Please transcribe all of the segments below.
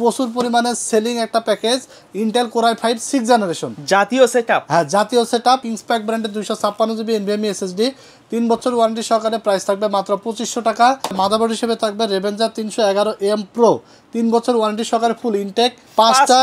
প্রচুর পরিমাণে সেলিং একটা package Intel core i5 6th generation জাতীয় সেটআপ। হ্যাঁ, জাতীয় সেটআপ কিংসপ্যাক ব্র্যান্ডের 256 জিবি এনভিএমই এসএসডি 3 বছর ওয়ারেন্টি সহকারে প্রাইস থাকবে মাত্র 2500 টাকা। মাদারবোর্ড হিসেবে থাকবে রেভেঞ্জার 311M প্রো 3 বছর ওয়ারেন্টি সহকারে ফুল ইনটেক 5টা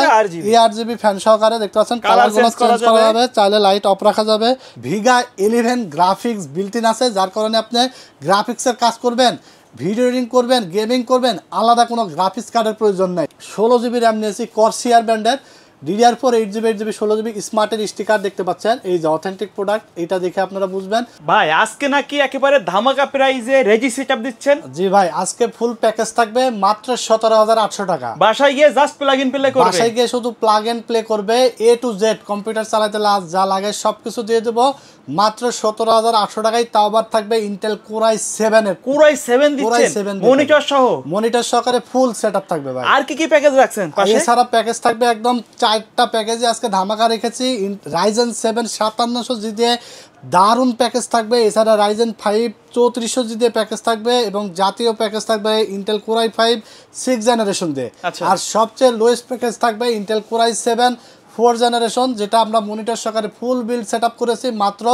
ARGB ফ্যান সহকারে দেখতে পাচ্ছেন। কালারগুলো চেঞ্জ করা যাবে, চাইলে লাইট অফ রাখা যাবে। ভিগা 11 গ্রাফিক্স বিল্ট ইন আছে, যার কারণে আপনি গ্রাফিক্সের কাজ করবেন, ভিডিও এডিটিং করবেন, গেমিং করবেন, আলাদা কোনো গ্রাফিক্স কার্ডের প্রয়োজন নাই। 16 জিবি র্যাম নিয়েছি কর্সিয়ার ব্র্যান্ডের DDR4 8GB 8GB 16GB স্মার্টের sticker দেখতে পাচ্ছেন। এই যে অথেন্টিক প্রোডাক্ট, এটা দেখে আপনারা বুঝবেন। ভাই আজকে নাকি একেবারে ধামাকা প্রাইসে রেজি সেটআপ দিচ্ছেন? জি ভাই, আজকে ফুল প্যাকেজ থাকবে মাত্র 17800 টাকা। বাসায় গিয়ে জাস্ট প্লাগ ইন প্লে করবে, বাসায় গিয়ে শুধু প্লাগ ইন প্লে করবে, A to Z কম্পিউটার চালাতে যা লাগে সবকিছু দিয়ে দেব মাত্র 17800 টাকায়। তাও আবার থাকবে ইন্টেল কোর i7 এর। কোর i7 দিচ্ছেন মনিটর সহ? মনিটর সহকারে ফুল সেটআপ থাকবে ভাই। আর কি প্যাকেজ রাখছেন পাশে? এছাড়া প্যাকেজ থাকবে একদম 4টা প্যাকেজে আজকে ধামাকা রেখেছি। Ryzen 7 5700G দিয়ে দারুণ প্যাকেজ থাকবে। এছাড়া Ryzen 5 3400G দিয়ে প্যাকেজ থাকবে এবং জাতীয় প্যাকেজ থাকবে Intel core i5 6th generation দিয়ে। আর সবচেয়ে লোয়েস্ট প্যাকেজ থাকবে Intel core i7 4th generation, যেটা আমরা মনিটর সহকারে ফুল বিল্ড সেটআপ করেছি মাত্র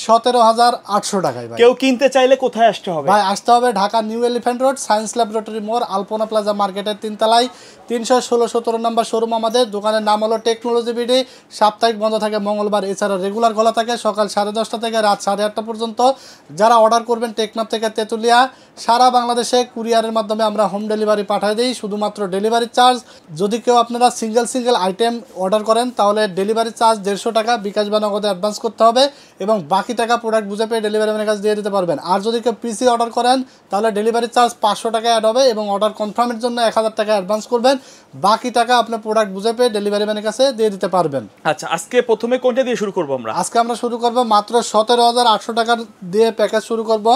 17800 টাকায়। ভাই কেউ কিনতে চাইলে কোথায় আসতে হবে? ভাই আসতে হবে Dhaka new elephant road science laboratory মোড় আলপনা প্লাজা মার্কেটের 3 তলায় 316-17 নম্বর শোরুম। আমাদের দোকানের নাম হলো টেকনোলজি বিডি। সাপ্তাহিক বন্ধ থাকে মঙ্গলবার, এছাড়া রেগুলার খোলা থাকে সকাল 10:30 থেকে রাত 8:30 পর্যন্ত। যারা অর্ডার করবেন টেকনাফ থেকে তেতুলিয়া, সারা বাংলাদেশে কুরিয়ারের মাধ্যমে আমরা হোম ডেলিভারি পাঠিয়ে দিই। শুধুমাত্র ডেলিভারি চার্জ, যদি কেউ আপনারা সিঙ্গেল আইটেম অর্ডার করেন তাহলে ডেলিভারি চার্জ 150 টাকা বিকাশ বা নগদে অ্যাডভান্স করতে হবে এবং বাকি টাকা প্রোডাক্ট বুঝে পেয়ে ডেলিভারি ম্যানের কাছে দিয়ে দিতে পারবেন। আর যদি কেউ পিসি অর্ডার করেন তাহলে ডেলিভারি চার্জ 500 টাকা অ্যাড হবে এবং অর্ডার কনফার্মের জন্য 1000 টাকা অ্যাডভান্স করবেন। বাকি টাকা আপনার প্রোডাক্ট বুঝে পেয়ে ডেলিভারি ম্যানের কাছে দিয়ে দিতে পারবেন। আচ্ছা, আজকে প্রথমে কোনটা দিয়ে শুরু করব আমরা? আজকে আমরা শুরু করব মাত্র 17800 টাকা দিয়ে প্যাকেজ শুরু করব,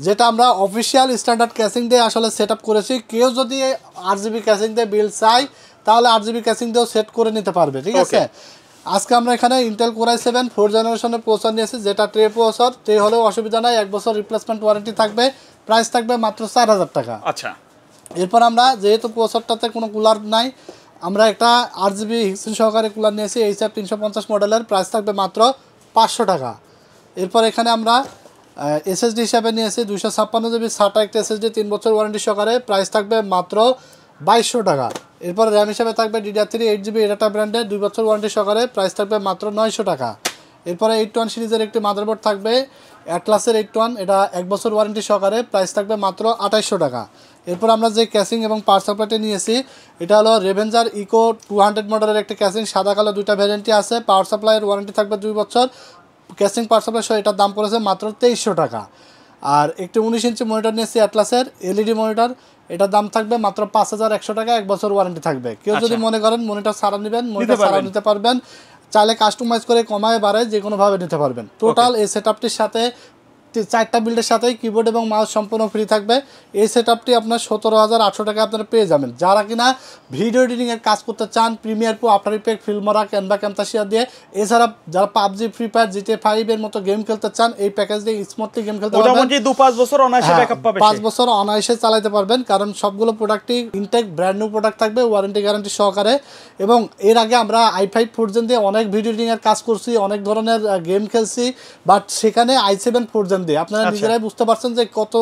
যেটা আমরা অফিসিয়াল স্ট্যান্ডার্ড ক্যাসিং দিয়ে আসলে সেটআপ করেছি। কেউ যদি 8GB ক্যাসিং দিয়ে বিল্ড চাই তাহলে 8GB ক্যাসিং দিয়েও সেট করে নিতে পারবে, ঠিক আছে। আজকে আমরা এখানে ইন্টেল কোর i7 4th জেনারেশনের প্রসেসর নিয়েছি, যেটা ট্রে প্রসেসর। ট্রে হলেও অসুবিধা নাই, 1 বছর রিপ্লেসমেন্ট ওয়ারেন্টি থাকবে। প্রাইস থাকবে মাত্র 4000 টাকা। আচ্ছা, এরপর আমরা যেহেতু প্রসেসরটাতে কোনো কুলার নাই, আমরা একটা 8GB হিক্সিন সহকারে কুলার নিয়েছি HR 350 মডেলের। প্রাইস থাকবে মাত্র 500 টাকা। এরপর এখানে আমরা SSD হিসাবে নিয়েছি 256GB SATA একটা SSD 3 বছর ওয়ারেন্টি সহকারে। প্রাইস থাকবে মাত্র 2200 টাকা। এরপর র্যাম হিসাবে থাকবে DDR3 8GB এটা ব্র্যান্ডের 2 বছর ওয়ারেন্টি সহকারে। প্রাইস থাকবে মাত্র 900 টাকা। এরপরে 81 সিরিজের একটি মাদারবোর্ড থাকবে অ্যাটলাসের 81, এটা 1 বছর ওয়ারেন্টি সহকারে। প্রাইস থাকবে মাত্র 2800 টাকা। এরপর আমরা যে ক্যাসিং এবং পাওয়ার সাপ্লাইটি নিয়েছি, এটা হলো রেভেঞ্জার ইকো 200 মডেলের একটা ক্যাসিং, সাদা কালো 2টা ভ্যারিয়েন্টই আছে। পাওয়ার সাপ্লাইয়ের ওয়ারেন্টি থাকবে 2 বছর। ক্যাসিং পাওয়ার সাপ্লাই সহ এটার দাম পড়েছে মাত্র 2300 টাকা। আর একটি 19 ইঞ্চি মনিটর নিয়েছি অ্যাটলাসের LED মনিটর, এটার দাম থাকবে মাত্র 5100 টাকা, 1 বছর ওয়ারেন্টি থাকবে। কেউ যদি মনে করেন মনিটর ছাড়া নেবেন, মনিটর ছাড়া নিতে পারবেন। চাইলে কাস্টমাইজ করে কমায় বাড়ায় যে কোনোভাবে নিতে পারবেন। টোটাল এই সেটআপটির সাথে 4টা বিল্ডের সাথেই কিবোর্ড এবং মাউস সম্পূর্ণ ফ্রি থাকবে। এই সেটআপটি আপনার 17800 টাকা আপনারা পেয়ে যাবেন। যারা কিনা ভিডিও এডিটিংয়ের কাজ করতে চান Premiere Pro, after effect, Filmora, Canva, ক্যামতাসিয়া দিয়ে, এছাড়া যারা PUBG, ফ্রি ফায়ার, GTA 5 এর মতো গেম খেলতে চান এই প্যাকেজ দিয়ে স্মুথলি গেম খেলতে পারবেন। মোটামুটি 2-5 বছর অনায়াসে ব্যাকআপ পাবেন। 5 বছর অনায়াসে চালাতে পারবেন, কারণ সবগুলো প্রোডাক্টই ইনটেক ব্র্যান্ড নিউ প্রোডাক্ট থাকবে, ওয়ারেন্টি গ্যারান্টি সহকারে। এবং এর আগে আমরা i5 4th জেন দিয়ে অনেক ভিডিও এডিটিংয়ের কাজ করছি, অনেক ধরনের গেম খেলছি, বাট সেখানে i7 4th জেন দিয়ে আপনারা নিজেরাই বুঝতে পারছেন যে কত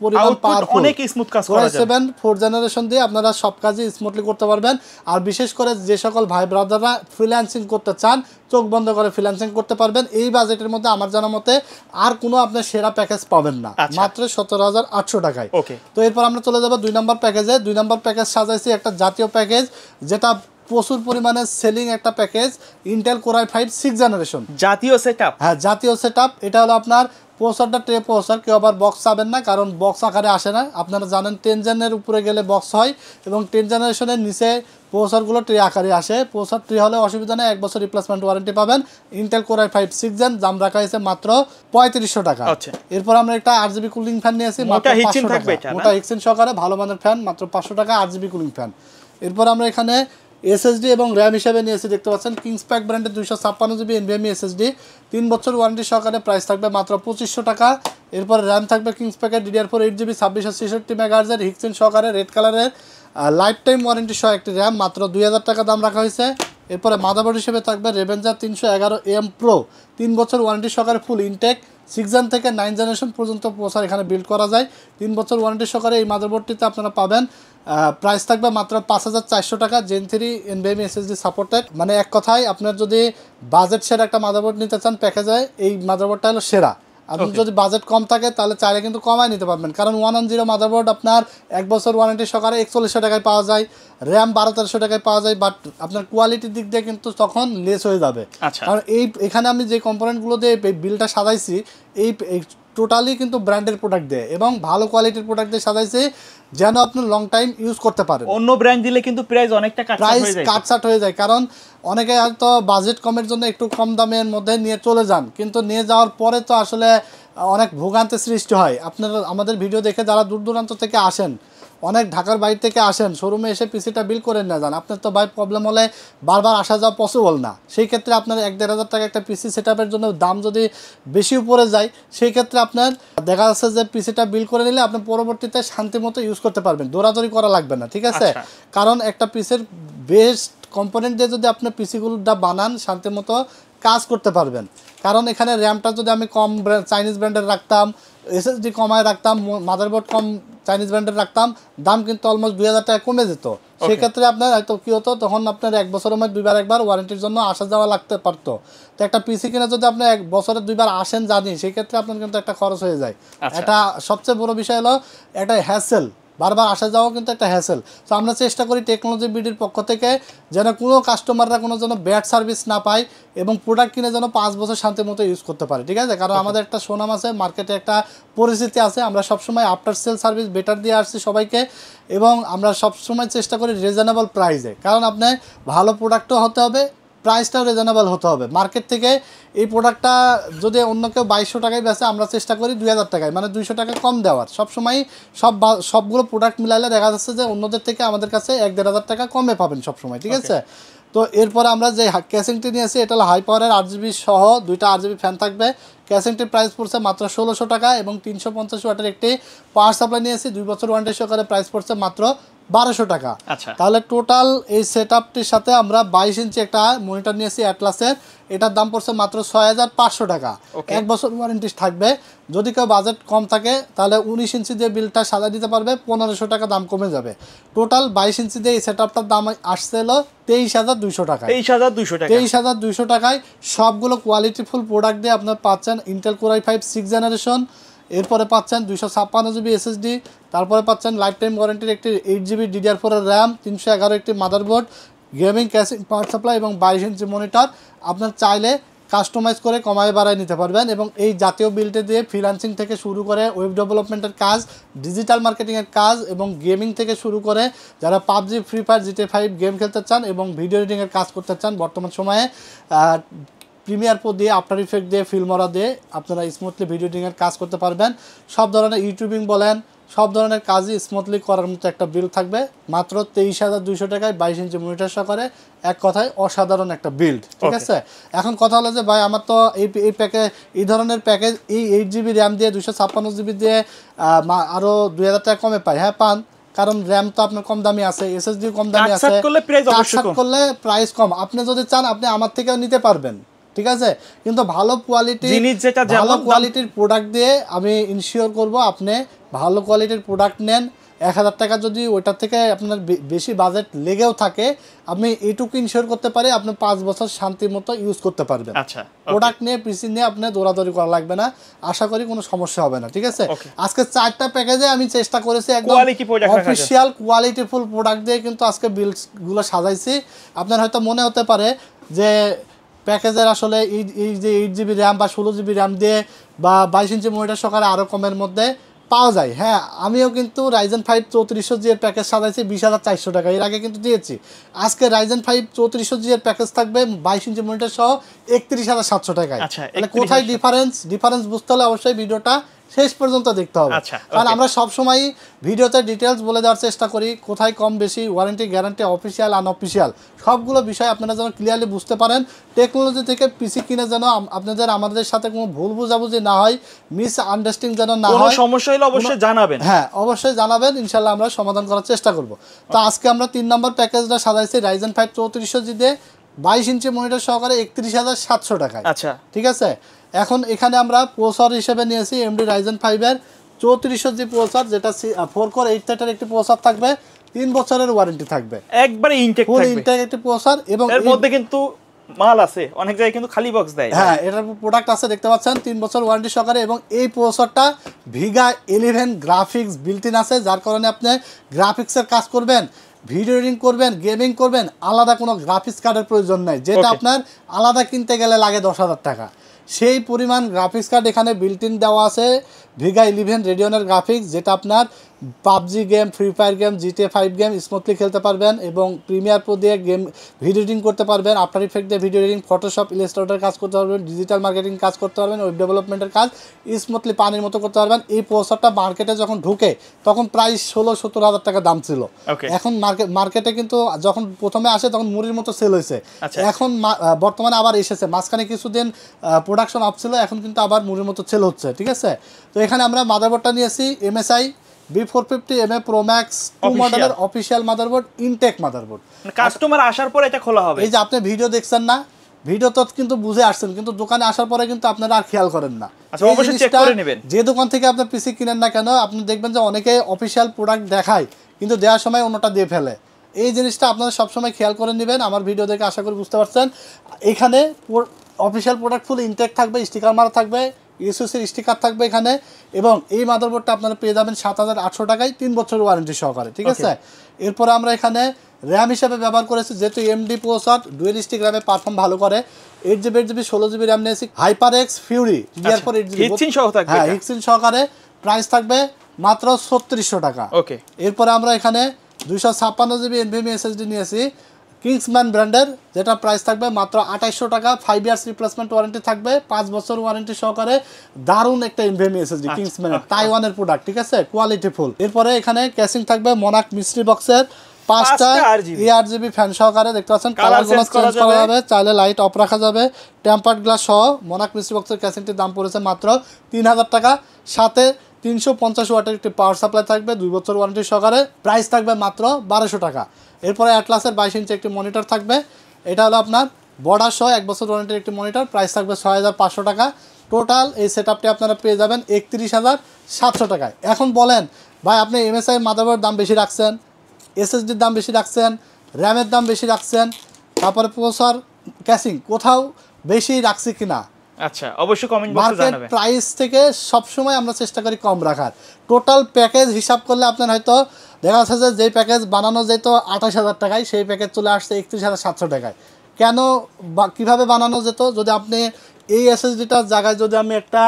পরিমাণ পাওয়ারফুল। অনেক স্মুথ কাজ করা যায়। i7 4th জেনারেশন দিয়ে আপনারা সব কাজই স্মুথলি করতে পারবেন। আর বিশেষ করে যে সকল ভাই ব্রাদাররা ফ্রিল্যান্সিং করতে চান, চোখ বন্ধ করে ফ্রিল্যান্সিং করতে পারবেন। এই বাজেটের মধ্যে আমার জানা মতে আর কোনো আপনার সেরা প্যাকেজ পাবেন না, মাত্র 17800 টাকায়। তো এরপর আমরা চলে যাব 2 নম্বর প্যাকেজে। 2 নম্বর প্যাকেজ সাজাইছি একটা জাতীয় প্যাকেজ, যেটা প্রচুর পরিমাণে সেলিং একটা package, Intel core i5 6th generation জাতীয় সেটআপ। হ্যাঁ, জাতীয় সেটআপ। এটা হলো আপনার প্রসেসরটা ট্রে প্রসেসর, কেউ আবার বক্স চাবেন না, কারণ বক্স আকারে আসে না। আপনারা জানেন 10 জেনের উপরে গেলে বক্স হয় এবং 10 জেনারেশনের নিচে প্রসেসরগুলো ট্রে আকারে আসে। প্রসেসর ট্রে হলে অসুবিধা নেই, 1 বছর রিপ্লেসমেন্ট ওয়ারেন্টি পাবেন। Intel core i5 6th gen, দাম রাখা হয়েছে মাত্র 3500 টাকা। এরপর আমরা একটা 8GB কুলিং ফ্যান নিয়েছি মাত্র 500 টাকা, মোটা হিক্সিন সহকারে ভালো মানের ফ্যান, মাত্র 500 টাকা 8GB কুলিং ফ্যান। এরপর আমরা এখানে SSD এবং র্যাম হিসাবে নিয়েছি, দেখতে পাচ্ছেন কিংসপ্যাক ব্র্যান্ডের 256GB NVMe SSD 3 বছর ওয়ারেন্টি সহকারে। প্রাইস থাকবে মাত্র 2500 টাকা। এরপর র্যাম থাকবে কিংসপ্যাকের DDR4 8GB 2666 MHz হিক্সিন সহকারে রেড কালারের। লাইফ টাইম ওয়ারেন্টি সহ একটি র্যাম, মাত্র 2000 টাকা দাম রাখা হয়েছে। এরপরে মাদারবোর্ড হিসেবে থাকবে রেভেঞ্জার 311M প্রো, 3 বছর ওয়ারেন্টি সহকারে ফুল ইনটেক, 6 জেন থেকে 9 জেনারেশন পর্যন্ত প্রসেসর এখানে বিল্ড করা যায়। 3 বছর ওয়ারেন্টি সহকারে এই মাদারবোর্ডটিতে আপনারা পাবেন। প্রাইস থাকবে মাত্র 5400 টাকা, জেন 3 NVMe SSD সাপোর্টেড। মানে এক কথায় আপনার যদি বাজেট সেরা একটা মাদারবোর্ড নিতে চান প্যাকেজে, এই মাদারবোর্ডটা হলো সেরা। আপনি যদি বাজেট কম থাকে তাহলে চাইলে কিন্তু কমায় নিতে পারবেন, কারণ 110 মাদারবোর্ড আপনার 1 বছর ওয়ারেন্টি সহকারে 4100 টাকায় পাওয়া যায়, র্যাম 1200 টাকায় পাওয়া যায়, বাট আপনার কোয়ালিটির দিক দিয়ে কিন্তু তখন লেস হয়ে যাবে। কারণ এখানে আমি যে কম্পোনেন্টগুলো দিয়ে বিলটা সাজাইছি এই টোটালি কিন্তু ব্র্যান্ডের প্রোডাক্ট দিয়ে এবং ভালো কোয়ালিটির প্রোডাক্ট দিয়ে সাজাইছি, যেন আপনি লং টাইম ইউজ করতে পারেন। অন্য ব্র্যান্ড দিলে কিন্তু প্রাইস অনেকটা কাটছাট হয়ে যায়, কারণ অনেকে হয়তো বাজেট কমের জন্য একটু কম দামের মধ্যে নিয়ে চলে যান, কিন্তু নিয়ে যাওয়ার পরে তো আসলে অনেক ভোগান্তির সৃষ্টি হয়। আপনারা আমাদের ভিডিও দেখে যারা দূর দূরান্ত থেকে আসেন, অনেক ঢাকার বাইরে থেকে আসেন, শোরুমে এসে পিসিটা বিল করে না যান, আপনার তো ভাই প্রবলেম হলে বারবার আসা যাওয়া পসিবল না। সেই ক্ষেত্রে আপনার 1-1500 টাকা একটা পিসি সেটআপের জন্য দাম যদি বেশি উপরে যায়, সেই ক্ষেত্রে আপনার দেখা যাচ্ছে যে পিসিটা বিল করে নিলে আপনি পরবর্তীতে শান্তি মতো ইউজ করতে পারবেন, দৌড়াদৌড়ি করা লাগবে না, ঠিক আছে? কারণ একটা পিসির বেস্ট কম্পোনেন্ট দিয়ে যদি আপনি পিসিগুলোটা বানান, শান্তি মতো কাজ করতে পারবেন। কারণ এখানে র্যামটা যদি আমি কম চাইনিজ ব্র্যান্ডের রাখতাম, SSD কমায় রাখতাম, মাদারবোর্ড কম চাইনিজ ব্র্যান্ডের রাখতাম, দাম কিন্তু অলমোস্ট 2000 টাকা কমে যেত। সেই ক্ষেত্রে আপনার হয়তো কী হতো, তখন আপনার 1 বছরের মধ্যে 2বার একবার ওয়ারেন্টির জন্য আসা যাওয়া লাগতে পারতো। তো একটা পিসি কিনে যদি আপনি 1 বছরে 2বার আসেন জানি, সেই ক্ষেত্রে আপনার কিন্তু একটা খরচ হয়ে যায়। এটা সবচেয়ে বড় বিষয় হলো একটা হ্যাসেল, বারবার আসা যাওয়া কিন্তু একটা হ্যাসেল। তো আমরা চেষ্টা করি টেকনোলজি বিডির পক্ষ থেকে যেন কোনো কাস্টমাররা কোনো যেন ব্যাড সার্ভিস না পায় এবং প্রোডাক্ট কিনে যেন 5 বছর শান্তি মতো ইউজ করতে পারে, ঠিক আছে? কারণ আমাদের একটা সুনাম আছে, মার্কেটে একটা পরিস্থিতি আছে, আমরা সবসময় আফটার সেল সার্ভিস বেটার দিয়ে আসছি সবাইকে, এবং আমরা সবসময় চেষ্টা করি রিজনেবল প্রাইসে। কারণ আপনার ভালো প্রোডাক্টও হতে হবে, প্রাইসটাও রিজনেবল হতে হবে। মার্কেট থেকে এই প্রোডাক্টটা যদি অন্য কেউ 2200 টাকায় বেচে, আমরা চেষ্টা করি 2000 টাকায়, মানে 200 টাকা কম দেওয়ার। সবসময় সবগুলো প্রোডাক্ট মিলাইলে দেখা যাচ্ছে যে অন্যদের থেকে আমাদের কাছে 1-1500 টাকা কমে পাবেন সবসময়, ঠিক আছে? তো এরপরে আমরা যে ক্যাসিংটি নিয়েছি, এটা হলো হাই পাওয়ারের 8GB সহ 2টা RGB ফ্যান থাকবে। ক্যাসিংটির প্রাইস পড়ছে মাত্র 1600 টাকা এবং 350 ওয়াটের একটি পাওয়ার সাপ্লাই নিয়েছি, 2 বছর ওয়ারেন্টি সহকারে প্রাইস পড়ছে মাত্র 1200 টাকা। তাহলে টোটাল এই সেটআপটির সাথে আমরা 22 ইঞ্চি একটা মনিটর নিয়েছি অ্যাটলাসের, এটার দাম পড়ছে মাত্র 6500 টাকা। 1 বছর ওয়ারেন্টি থাকবে। যদি কেউ বাজেট কম থাকে তাহলে 19 ইঞ্চি দিয়ে বিলটা সাজা দিতে পারবে, 1500 টাকা দাম কমে যাবে। টোটাল 22 ইঞ্চি দিয়ে এই সেটআপটার দাম আসছে হলো 23200 টাকা। 23200 টাকায় সবগুলো কোয়ালিটিফুল প্রোডাক্ট দিয়ে আপনার পাচ্ছেন ইন্টেল কোর i5 6 জেনারেশন, এরপরে পাচ্ছেন 256GB SSD, তারপরে পাচ্ছেন লাইফ টাইম ওয়ারেন্টির একটি 8GB DDR4 এর র্যাম, 311 একটি motherboard, gaming casing power supply এবং 22 ইঞ্চি মনিটর। আপনার চাইলে কাস্টমাইজ করে কমায় বাড়ায় নিতে পারবেন। এবং এই জাতীয় বিল্ডে দিয়ে ফ্রিল্যান্সিং থেকে শুরু করে ওয়েব ডেভেলপমেন্টের কাজ, ডিজিটাল মার্কেটিংয়ের কাজ এবং গেমিং থেকে শুরু করে যারা PUBG, free fire, GTA 5 game খেলতে চান এবং ভিডিও এডিটিংয়ের কাজ করতে চান, বর্তমান সময়ে প্রিমিয়ার প্রো দিয়ে, আফটার ইফেক্ট দিয়ে, ফিল্মরা দিয়ে আপনারা স্মুথলি ভিডিও এডিটিংয়ের কাজ করতে পারবেন। সব ধরনের ইউটিউবিং বলেন, সব ধরনের কাজই স্মুথলি করার মতো একটা বিল থাকবে মাত্র 23200 টাকায় 22 ইঞ্চি মনিটর সহকারে। এক কথায় অসাধারণ একটা বিল্ড, ঠিক আছে? এখন কথা হলো যে ভাই আমার তো এই প্যাকেজ, এই ধরনের প্যাকেজ, এই 8GB র্যাম দিয়ে 256GB দিয়ে আরও 2000 টাকা কমে পাই। হ্যাঁ পান, কারণ র্যাম তো আপনার কম দামি আছে, SSD কম দামি আছে, করলে প্রাইস কম। আপনি যদি চান আপনি আমার থেকেও নিতে পারবেন, ঠিক আছে? কিন্তু ভালো কোয়ালিটির প্রোডাক্ট দিয়ে আমি ইনশিওর করব আপনি ভালো কোয়ালিটির প্রোডাক্ট নেন। 1000 টাকা যদি ওইটার থেকে আপনার বেশি বাজেট লেগেও থাকে, আমি এইটুকু ইনশিওর করতে পারি আপনি 5 বছর শান্তির মতো ইউজ করতে পারবেন। প্রোডাক্ট নিয়ে পিসি নিয়ে আপনি দৌড়াদৌড়ি করা লাগবে না, আশা করি কোনো সমস্যা হবে না, ঠিক আছে? আজকে 4টা প্যাকেজে আমি চেষ্টা করেছি একদম অফিসিয়াল কোয়ালিটিফুল প্রোডাক্ট দিয়ে কিন্তু আজকে বিলগুলো সাজাইছি। আপনার হয়তো মনে হতে পারে যে প্যাকেজের আসলে এই যে 8GB র্যাম বা 16GB র্যাম দিয়ে বা 22 ইঞ্চি মনিটর সহকারে আরও কমের মধ্যে পাওয়া যায়। হ্যাঁ, আমিও কিন্তু Ryzen 5 3400G এর প্যাকেজ সাজাইছি 20400 টাকা, এর আগে কিন্তু দিয়েছি। আজকে Ryzen 5 3400G এর প্যাকেজ থাকবে 22 ইঞ্চি মনিটর সহ 31700 টাকায়। তাহলে কোথায় ডিফারেন্স বুঝতে হলে অবশ্যই ভিডিওটা শেষ পর্যন্ত দেখতে হবে। আচ্ছা, কারণ okay. আমরা সবসময় ভিডিওতে ডিটেলস বলে দেওয়ার চেষ্টা করি, কোথায় কম বেশি, ওয়ারেন্টি গ্যারান্টি, অফিসিয়াল আনঅফিসিয়াল সবগুলো বিষয় আপনারা যেন ক্লিয়ারলি বুঝতে পারেন। টেকনোলজি থেকে পিসি কিনে যেন আপনাদের আমাদের সাথে কোনো ভুল বুঝাবুঝি না হয়, মিস আন্ডারস্ট্যান্ডিং যেন না কোনো হয়। সমস্যা হলে অবশ্যই জানাবেন। হ্যাঁ, অবশ্যই জানাবেন, ইনশাল্লাহ আমরা সমাধান করার চেষ্টা করব। তো আজকে আমরা 3 নম্বর প্যাকেজটা সাজাইছি Ryzen 5 3400 দিয়ে 22 ইঞ্চি মনিটর সহকারে 31,700 টাকায়। আচ্ছা, ঠিক আছে। এখন এখানে আমরা প্রসেসর হিসেবে নিয়েছি AMD Ryzen 5 এর 3400 প্রসেসর, যেটা 4 কোর 8 থ্রেডের একটি প্রসেসর থাকবে, 3 বছরের ওয়ারেন্টি থাকবে, একবারে ইনটেক ফুল থাকবে। ইনটেক একটি প্রসেসর। এবং এর মধ্যে কিন্তু মাল আছে, অনেক জায়গায় কিন্তু খালি বক্স দেয়। হ্যাঁ, এটার প্রোডাক্ট আছে, দেখতে পাচ্ছেন 3 বছর ওয়ারেন্টি সহকারে। এবং এই প্রসেসরটা ভিগা 11 গ্রাফিক্স বিল্ট ইন আছে, যার কারণে আপনি গ্রাফিক্সের কাজ করবেন, ভিডিও এডিটিং করবেন, গেমিং করবেন, আলাদা কোনো গ্রাফিক্স কার্ডের প্রয়োজন নাই, যেটা Okay. আপনার আলাদা কিনতে গেলে লাগে 10,000 টাকা। সেই পরিমাণ গ্রাফিক্স কার্ড এখানে বিল্ট ইন দেওয়া আছে, ভিগা 11 রেডিয়নের গ্রাফিক্স, যেটা আপনার PUBG game, free fire game, GTA 5 game smoothly খেলতে পারবেন, এবং প্রিমিয়ার প্রো দিয়ে গেম ভিডিও এডিটিং করতে পারবেন, আফটার ইফেক্ট দিয়ে ভিডিও এডিটিং, ফটোশপ, ইলাস্ট্রেটর কাজ করতে পারবেন, ডিজিটাল মার্কেটিং কাজ করতে পারবেন, ওয়েব ডেভেলপমেন্টের কাজ স্মুথলি পানির মতো করতে পারবেন। এই প্রসেসরটা মার্কেটে যখন ঢুকে তখন প্রায় 16-17 হাজার টাকা দাম ছিল। Okay. এখন মার্কেটে কিন্তু যখন প্রথমে আসে তখন মুড়ির মতো সেল হয়েছে। আচ্ছা। এখন বর্তমানে আবার এসেছে, মাঝখানে কিছুদিন প্রোডাকশন অফ ছিল, এখন কিন্তু আবার মুড়ির মতো সেল হচ্ছে। ঠিক আছে। তো এখানে আমরা মাদারবোর্ডটা নিয়েছি MSI B450MA Pro Max 2 মডেলের official motherboard, intact motherboard. Customer আসার পরে এটা খোলা হবে। এই যে আপনি ভিডিও দেখছেন না, ভিডিও তো কিন্তু বুঝে আসছেন, কিন্তু দোকানে আসার পরে কিন্তু আপনারা আর খেয়াল করেন না। আচ্ছা, এই অবশ্যই চেক জিনিসটা করে নেবেন। যে দোকান থেকে আপনার পিসি কিনেন না কেন, আপনি দেখবেন যে অনেকে অফিসিয়াল প্রোডাক্ট দেখায় কিন্তু দেওয়ার সময় অন্যটা দিয়ে ফেলে। এই জিনিসটা আপনারা সবসময় খেয়াল করে নেবেন। আমার ভিডিও দেখে আশা করি বুঝতে পারছেন। এখানে অফিসিয়াল প্রোডাক্ট ফুল ইনটেক থাকবে, স্টিকার মারা থাকবে, ইউএসএসির স্টিকার থাকবে এখানে। এবং এই মাদারবোর্ডটা আপনারা পেয়ে যাবেন 7,800 টাকায়, 3 বছর ওয়ারেন্টি সহকারে। ঠিক আছে। এরপরে আমরা এখানে র্যাম হিসাবে ব্যবহার করেছি, যেহেতু এমডি প্রসেসর, ডুয়েল স্টিক র্যামে পারফর্ম ভালো করে, 8GB 8GB 16GB র্যাম নিয়েছি। HyperX Fury DDR4 8GB heat sink সহ থাকবে। হ্যাঁ, এটা। হিটসিন সহকারে। প্রাইস থাকবে মাত্র 3600 টাকা। ওকে। এরপরে আমরা এখানে 256GB NVMe SSD নিয়েছি কিংসম্যান ব্র্যান্ডের, যেটা প্রাইস থাকবে মাত্র 2800 টাকা। 5 ইয়ার্স রিপ্লেসমেন্ট ওয়ারেন্টি থাকবে, 5 বছর ওয়ারেন্টি সহকারে। দারুণ একটা NVMe SSD কিংসম্যানের, তাইওয়ানের প্রোডাক্ট। ঠিক আছে, কোয়ালিটি ফুল। এরপরে এখানে ক্যাসিং থাকবে মনাক মিস্ট্রি বক্সের 5টা ARGB ফ্যান সহকারে, দেখতে পাচ্ছেন। কালারগুলো চেঞ্জ করা যাবে, চাইলে লাইট অফ রাখা যাবে, টেম্পার্ড গ্লাস সহ। মনাক মিস্ট্রি বক্সের ক্যাসিংটির দাম পড়েছে মাত্র 3000 টাকা। সাথে 350 ওয়াটের একটি পাওয়ার সাপ্লাই থাকবে, 2 বছর ওয়ারেন্টি সহকারে। প্রাইস থাকবে মাত্র 1200 টাকা। এরপরে অ্যাটলাসের 22 ইঞ্চি একটি মনিটর থাকবে, এটা হলো আপনার বর্ডার সহ 1 বছর ওয়ারেন্টির একটি মনিটর। প্রাইস থাকবে 6500 টাকা। টোটাল এই সেটআপটি আপনারা পেয়ে যাবেন 31,700 টাকায়। এখন বলেন ভাই, আপনি MSI মাদারবোর্ডের দাম বেশি রাখছেন, SSDর দাম বেশি রাখছেন, র্যামের দাম বেশি রাখছেন, তারপরে প্রসেসর, ক্যাসিং কোথাও বেশি রাখছি কিনা? আচ্ছা, অবশ্যই কমেন্ট বক্সে মার্কেট জানাবেন। প্রাইস থেকে সবসময় আমরা চেষ্টা করি কম রাখার। টোটাল প্যাকেজ হিসাব করলে আপনার হয়তো দেখা যাচ্ছে যে যেই প্যাকেজ বানানো যেত 28,000 টাকায়, সেই প্যাকেজ চলে আসছে 31,700 টাকায়। কেন কীভাবে বানানো যেত? যদি আপনি এই এসএসডিটার জায়গায় যদি আমি একটা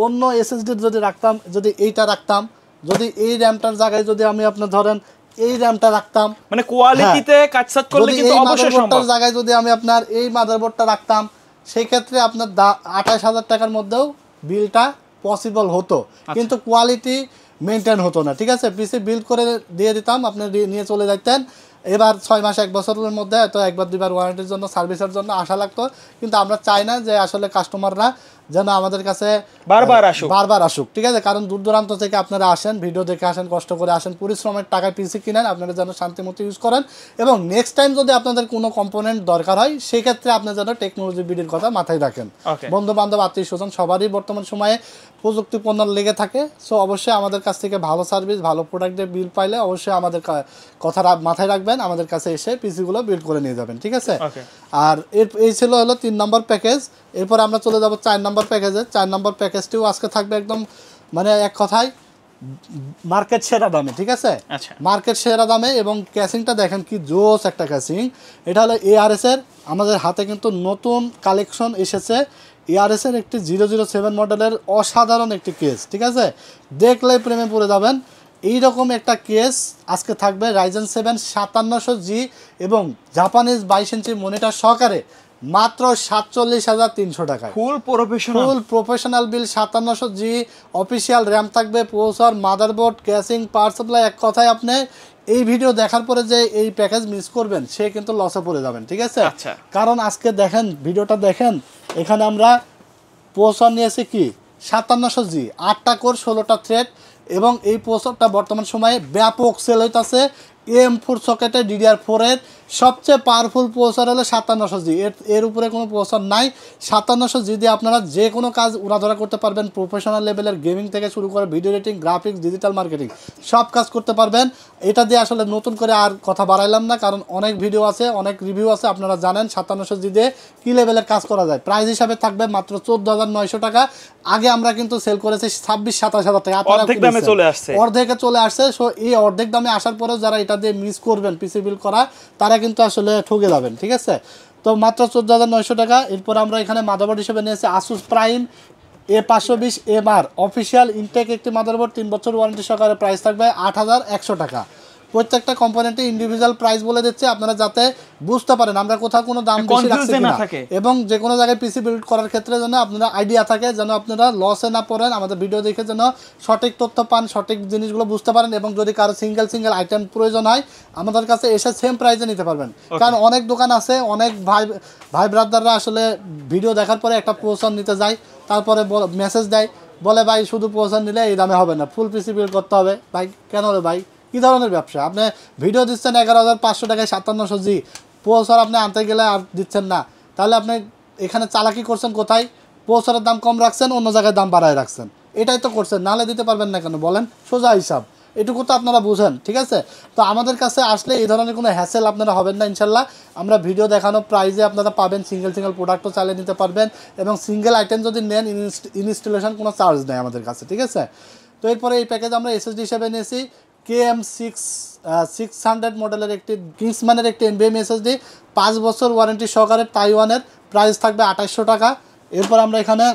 অন্য এসএসডি যদি রাখতাম, যদি এইটা রাখতাম, যদি এই র্যামটার জায়গায় যদি আমি আপনার ধরেন এই র্যামটা রাখতাম, মানে কোয়ালিটিতে কাজ সাজ করলে কিন্তু অবশ্যই সম্ভব। মাদারবোর্ডটার জায়গায় যদি আমি আপনার এই মাদারবোর্ডটা রাখতাম, সেই ক্ষেত্রে আপনার 28,000 টাকার মধ্যেও বিলটা পসিবল হতো, কিন্তু কোয়ালিটি মেনটেন হতো না। ঠিক আছে, পিসি বিল্ড করে দিয়ে দিতাম, আপনি নিয়ে চলে যাইতেন। এবার 6 মাস 1 বছরের মধ্যে হয়তো 1-2বার ওয়ারেন্টির জন্য, সার্ভিসের জন্য আসা লাগতো। কিন্তু আমরা চাই না যে আসলে কাস্টমাররা যেন আমাদের কাছে বারবার আসুক। ঠিক আছে, কারণ দূর দূরান্ত থেকে আপনারা আসেন, ভিডিও দেখে আসেন, কষ্ট করে আসেন, পরিশ্রমের টাকায় পিসি কিনেন, আপনারা যেন শান্তিমতো ইউজ করেন। এবং নেক্সট টাইম যদি আপনাদের কোনো কম্পোনেন্ট দরকার হয়, সেই ক্ষেত্রে আপনি যেন টেকনোলজি বিডির কথা মাথায় রাখেন। বন্ধু বান্ধব, আত্মীয় স্বজন সবারই বর্তমান সময়ে প্রযুক্তি পণ্য লেগে থাকে। সো অবশ্যই আমাদের কাছ থেকে ভালো সার্ভিস, ভালো প্রোডাক্টের বিল পাইলে অবশ্যই আমাদের কথা মাথায় রাখবেন, আমাদের কাছে এসে পিসিগুলো বিল্ড করে নিয়ে যাবেন। ঠিক আছে। আর এই ছিল হলো 3 নম্বর প্যাকেজ। এরপর আমরা চলে যাব 4 নম্বর প্যাকেজে। 4 নম্বর প্যাকেজটিও আজকে থাকবে একদম মানে এক কথায় মার্কেট সেরা দামে। ঠিক আছে, মার্কেট সেরা দামে। এবং ক্যাসিংটা দেখেন কি জোস একটা ক্যাসিং। এটা হলো ARS এর, আমাদের হাতে কিন্তু নতুন কালেকশন এসেছে। ARS এর একটি 007 মডেলের অসাধারণ একটি কেস। ঠিক আছে, দেখলে প্রেমে পড়ে যাবেন। এইরকম একটা কেস আজকে থাকবে Ryzen 7 5700G এবং জাপানিজ 22 ইঞ্চি মনিটর সহকারে মাত্র 47,300 টাকায় ফুল প্রফেশনাল বিল 5700G অফিসিয়াল র্যাম থাকবে, processor, motherboard, casing, power supply. এক কথায় আপনি এই ভিডিও দেখার পরে যে এই প্যাকেজ মিস করবেন সে কিন্তু লসে পড়ে যাবেন, ঠিক আছে? কারণ আজকে দেখেন, ভিডিওটা দেখেন, এখানে আমরা প্রসেসর নিয়েছি কি 5700G, 8টা কোর, 16টা থ্রেড, এবং এই প্রসেসরটা বর্তমান সময়ে ব্যাপক সেল হইতাছে। AM4 সকেটে DDR4 এর সবচেয়ে পাওয়ারফুল প্রসেসর হলো 5700G। এর উপরে কোনো প্রসেসর নাই। 5700G দিয়ে আপনারা যে কোনো কাজ উড়াধরা করতে পারবেন। প্রফেশনাল লেভেলের গেমিং থেকে শুরু করে video editing, graphics, digital marketing সব কাজ করতে পারবেন। এটা দিয়ে আসলে নতুন করে আর কথা বাড়াইলাম না, কারণ অনেক ভিডিও আছে, অনেক রিভিউ আছে, আপনারা জানেন 5700G দিয়ে কী লেভেলের কাজ করা যায়। প্রাইস হিসাবে থাকবে মাত্র 14,900 টাকা। আগে আমরা কিন্তু সেল করেছি 26-27 টাকা, অর্ধেকে চলে আসছে। সো এই অর্ধেক দামে আসার পরেও যারা এটা দিয়ে মিস করবেন পিসি বিল করা, তারা কিন্তু আসলে ঠকে যাবেন, ঠিক আছে? তো মাত্র 14,900 টাকা। এরপর আমরা এখানে মাদারবোর্ড হিসেবে নিয়েছি Asus prime A520MR official intact একটি মাদারবোর্ড, 3 বছর ওয়ারেন্টি সহকারে। প্রাইস থাকবে 8,100 টাকা। প্রত্যেকটা কম্পোনেন্টে ইন্ডিভিজুয়াল প্রাইস বলে দিচ্ছে, আপনারা যাতে বুঝতে পারেন আমরা কোথাও কোনো দাম বেশি রাখছি কিনা, এবং যে কোনো জায়গায় পিসি বিল্ড করার ক্ষেত্রে যেন আপনারা আইডিয়া থাকে, যেন আপনারা লসে না পড়েন। আমাদের ভিডিও দেখে যেন সঠিক তথ্য পান, সঠিক জিনিসগুলো বুঝতে পারেন, এবং যদি কারো সিঙ্গেল আইটেম প্রয়োজন হয় আমাদের কাছে এসে সেম প্রাইসে নিতে পারবেন। কারণ অনেক দোকান আছে, অনেক ভাই ব্রাদাররা আসলে ভিডিও দেখার পরে একটা প্রসেসর নিতে যায়, তারপরে মেসেজ দেয়, বলে ভাই শুধু প্রসেসর নিলে এই দামে হবে না, ফুল পিসি বিল্ড করতে হবে। ভাই কেন রে ভাই, কী ধরনের ব্যবসা? আপনি ভিডিও দিচ্ছেন 11,500 টাকায় 5700G প্রসেসর, আপনি আনতে গেলে আর দিচ্ছেন না, তাহলে আপনি এখানে চালাকি করছেন কোথায়? প্রসেসরের দাম কম রাখছেন, অন্য জায়গায় দাম বাড়ায় রাখছেন, এটাই তো করছেন। নাহলে দিতে পারবেন না কেন বলেন? সোজা হিসাব, এটুকু তো আপনারা বুঝেন, ঠিক আছে? তো আমাদের কাছে আসলে এই ধরনের কোনো হ্যাসেল আপনারা হবেন না ইনশাল্লাহ। আমরা ভিডিও দেখানো প্রাইজে আপনারা পাবেন, সিঙ্গেল প্রোডাক্টও চালিয়ে নিতে পারবেন, এবং সিঙ্গেল আইটেম যদি নেন ইনস্টলেশন কোনো চার্জ নেই আমাদের কাছে, ঠিক আছে? তো এরপরে এই প্যাকেজ আমরা SSD হিসেবে নিয়েছি KM600 মডেলের একটি কিংসম্যানের একটি NVMe SSD, 5 বছর ওয়ারেন্টি সহকারে, তাইওয়ানের। প্রাইস থাকবে 2800 টাকা। এরপর আমরা এখানে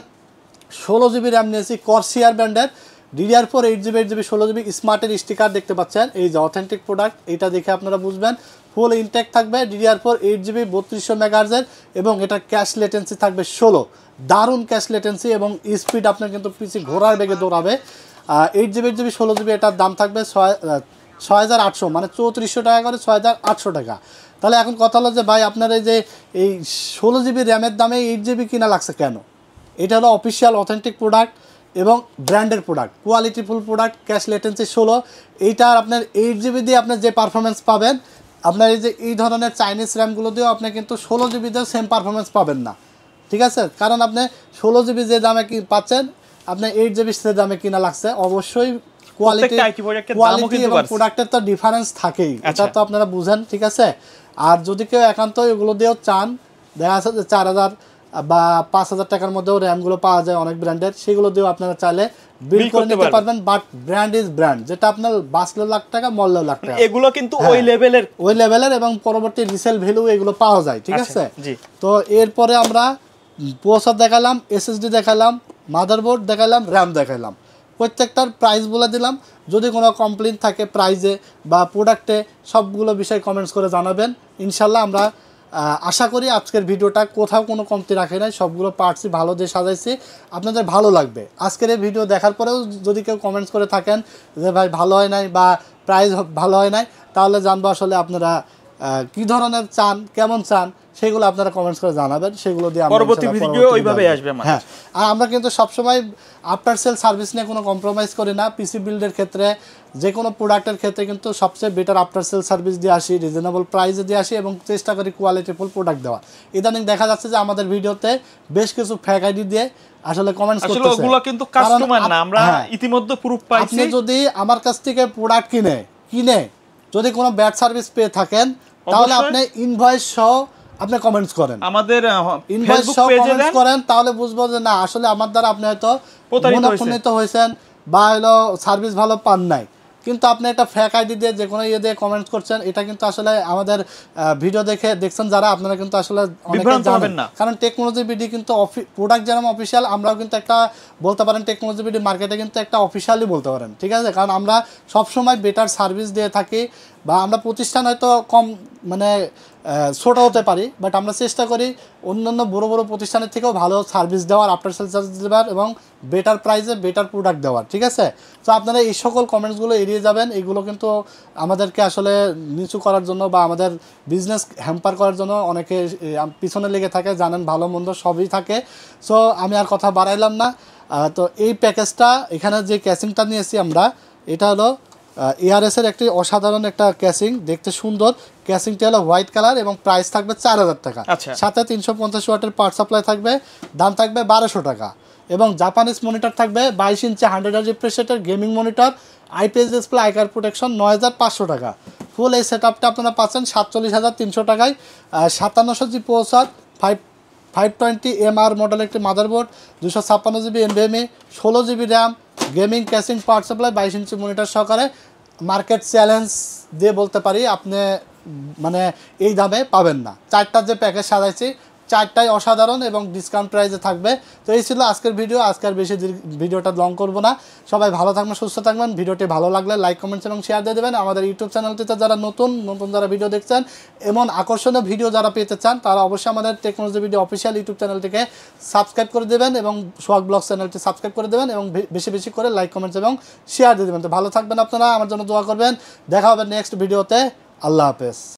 16GB র্যাম নিয়েছি কর্সিয়ার ব্র্যান্ডের, DDR4 8GB 16GB স্মার্টের স্টিকার দেখতে পাচ্ছেন, এই যে অথেন্টিক প্রোডাক্ট, এটা দেখে আপনারা বুঝবেন। ফুল ইনটেক থাকবে, DDR4 8GB 3200 MHz, এবং এটা ক্যাশ লেটেন্সি থাকবে 16, দারুণ ক্যাশ লেটেন্সি, এবং স্পিড আপনার কিন্তু পিসি ঘোড়ার বেগে দৌড়াবে। 8GB 16GB এটার দাম থাকবে 6,800, মানে 3400 টাকা করে, 6,800 টাকা। তাহলে এখন কথা হলো যে ভাই আপনার এই 16GB র্যামের দামে 8GB কিনা লাগছে কেন? এটা হলো অফিসিয়াল অথেন্টিক প্রোডাক্ট এবং ব্র্যান্ডের product, qualityful product, cash latency 16। এইটার আপনার 8GB দিয়ে আপনার যে পারফরমেন্স পাবেন, আপনার এই ধরনের চাইনিজ র্যামগুলো দিয়েও আপনি কিন্তু 16GB দিয়েও সেম পারফরমেন্স পাবেন না, ঠিক আছে? কারণ আপনি 16GB যে দামে কি পাচ্ছেন, আপনার 8GB সে দামে কিনা লাগছে। অবশ্যই কোয়ালিটি এবং প্রোডাক্টের তো ডিফারেন্স থাকেই, এটা তো আপনারা বুঝেন, ঠিক আছে? আর যদি কেউ একান্ত এগুলো দিয়েও চান, দেখা যাচ্ছে যে 4,000 বা 5,000 টাকার মধ্যেও র্যামগুলো পাওয়া যায় অনেক ব্র্যান্ডের, সেগুলো দিয়েও আপনারা চাইলে বিল করে নিতে পারবেন। বাট ব্র্যান্ড ইজ ব্র্যান্ড, যেটা আপনার বাঁচলেও লাখ টাকা, মরলেও লাখ টাকা, এগুলো কিন্তু ওই লেভেলের এবং পরবর্তী রিসেল ভ্যালু এগুলো পাওয়া যায়, ঠিক আছে? তো এরপরে আমরা প্রসেসর দেখালাম, SSD দেখালাম, মাদারবোর্ড দেখালাম, র্যাম দেখালাম, প্রত্যেকটার প্রাইস বলে দিলাম। যদি কোনো কমপ্লেইন থাকে প্রাইজে বা প্রোডাক্টে, সবগুলো বিষয় কমেন্টস করে জানাবেন। ইনশাল্লাহ আমরা আশা করি আজকের ভিডিওটা কোথাও কোনো কমতি রাখে নাই, সবগুলো পার্টসই ভালো দিয়ে সাজাইছি, আপনাদের ভালো লাগবে। আজকের এই ভিডিও দেখার পরেও যদি কেউ কমেন্টস করে থাকেন যে ভাই ভালো হয় নাই বা প্রাইস ভালো হয় নাই, তাহলে জানবো আসলে আপনারা কী ধরনের চান, কেমন চান, সেগুলো আপনারা কমেন্টস করে জানাবেন, সেগুলো দিয়ে পরবর্তী ভিডিও ওইভাবে আসবে। হ্যাঁ, আর আমরা কিন্তু সবসময় আফটার সেল সার্ভিস নিয়ে কোনো কম্প্রোমাইজ করি না। পিসি বিল্ডের ক্ষেত্রে, যে কোনো প্রোডাক্টের ক্ষেত্রে কিন্তু সবচেয়ে বেটার আফটার সেল সার্ভিস দিয়ে আসি, রিজনেবল প্রাইসে দিয়ে আসি, এবং চেষ্টা করি কোয়ালিটিফুল প্রোডাক্ট দেওয়া। ইদানিং দেখা যাচ্ছে যে আমাদের ভিডিওতে বেশ কিছু ফেক আইডি দিয়ে আসলে কমেন্টস করতেছে, আসলে ওগুলো কিন্তু কাস্টমার না, আমরা ইতিমধ্যে প্রুফ পাইছি। আপনি যদি আমার কাছ থেকে প্রোডাক্ট কিনে যদি কোনো ব্যাড সার্ভিস পেয়ে থাকেন, তাহলে আপনি ইনভয়েস সহ আপনি কমেন্টস করেন, আমাদের ইনভয়েস সহ কমেন্টস করেন, তাহলে বুঝবো যে না আসলে আমার দ্বারা আপনি হয়তো প্রতারিত হয়েছেন বা হলো সার্ভিস ভালো পান নাই। কিন্তু আপনি একটা ফেক আইডি দিয়ে যে কোনো দিয়ে কমেন্টস করছেন, এটা কিন্তু আসলে আমাদের ভিডিও দেখছেন যারা, আপনারা কিন্তু আসলে অনেকে জানেন না। কারণ টেকনোলজি বিডি কিন্তু প্রোডাক্ট যেরকম অফিসিয়াল, আমরাও কিন্তু একটা বলতে পারেন টেকনোলজি বিডি মার্কেটে কিন্তু একটা অফিসিয়ালি বলতে পারেন, ঠিক আছে? কারণ আমরা সবসময় বেটার সার্ভিস দিয়ে থাকি, বা আমরা প্রতিষ্ঠান হয়তো কম মানে ছোট হতে পারি, বাট আমরা চেষ্টা করি অন্যান্য বড় বড় প্রতিষ্ঠানের থেকেও ভালো সার্ভিস দেওয়ার, আফটার সেল সার্ভিস দেওয়ার এবং বেটার প্রাইসে বেটার প্রোডাক্ট দেওয়ার। ঠিক আছে, তো আপনারা এই সকল কমেন্টসগুলো এড়িয়ে যাবেন। এগুলো কিন্তু আমাদেরকে আসলে নিচু করার জন্য বা আমাদের বিজনেস হ্যাম্পার করার জন্য অনেকে পিছনে লেগে থাকে, জানেন ভালো মন্দ সবই থাকে। সো আমি আর কথা বাড়াইলাম না। তো এই প্যাকেজটা এখানে যে ক্যাসিংটা নিয়েছি আমরা, এটা হলো এআরএসের একটি অসাধারণ একটা ক্যাসিং, দেখতে সুন্দর। ক্যাসিংটা হলো হোয়াইট কালার এবং প্রাইস থাকবে 4000 টাকা। সাথে 350 ওয়াটের পাওয়ার সাপ্লাই থাকবে, দাম থাকবে 1200 টাকা। এবং জাপানিজ মনিটর থাকবে 22 ইঞ্চি 100 হার্জ রিফ্রেশ রেটের gaming monitor, IPS display, eye care protection, 9500 টাকা। ফুল এই সেট আপটা আপনারা পাচ্ছেন 47,300 টাকায়। 5700 জি প্রসেসর, 520 MR মডেল একটি motherboard, 256 GB NVMe, 16 GB RAM, gaming casing, power supply, 22 inch monitor সহকারে। মার্কেট চ্যালেঞ্জ দিয়ে বলতে পারি আপনি মানে এই দামে পাবেন না। 4টা যে প্যাকেজ সাজাইছি 4টাই অসাধারণ এবং ডিসকাউন্ট প্রাইসে থাকবে। তো এই ছিল আজকের ভিডিও। আজকের বেশি ভিডিওটা লং করব না। সবাই ভালো থাকবেন, সুস্থ থাকবেন। ভিডিওটি ভালো লাগলে লাইক, কমেন্টস এবং শেয়ার দিয়ে দেবেন। আমাদের ইউটিউব চ্যানেলটিতে যারা নতুন যারা ভিডিও দেখছেন, এমন আকর্ষণীয় ভিডিও যারা পেতে চান, তারা অবশ্যই আমাদের টেকনোলজি ভিডিও অফিসিয়াল ইউটিউব চ্যানেলটিকে সাবস্ক্রাইব করে দেবেন এবং সোহাগ ব্লগ চ্যানেলটি সাবস্ক্রাইব করে দেবেন এবং বেশি বেশি করে লাইক, কমেন্টস এবং শেয়ার দিয়ে দেবেন। তো ভালো থাকবেন আপনারা, আমার জন্য দোয়া করবেন। দেখা হবে নেক্সট ভিডিওতে। আল্লাহ হাফেজ।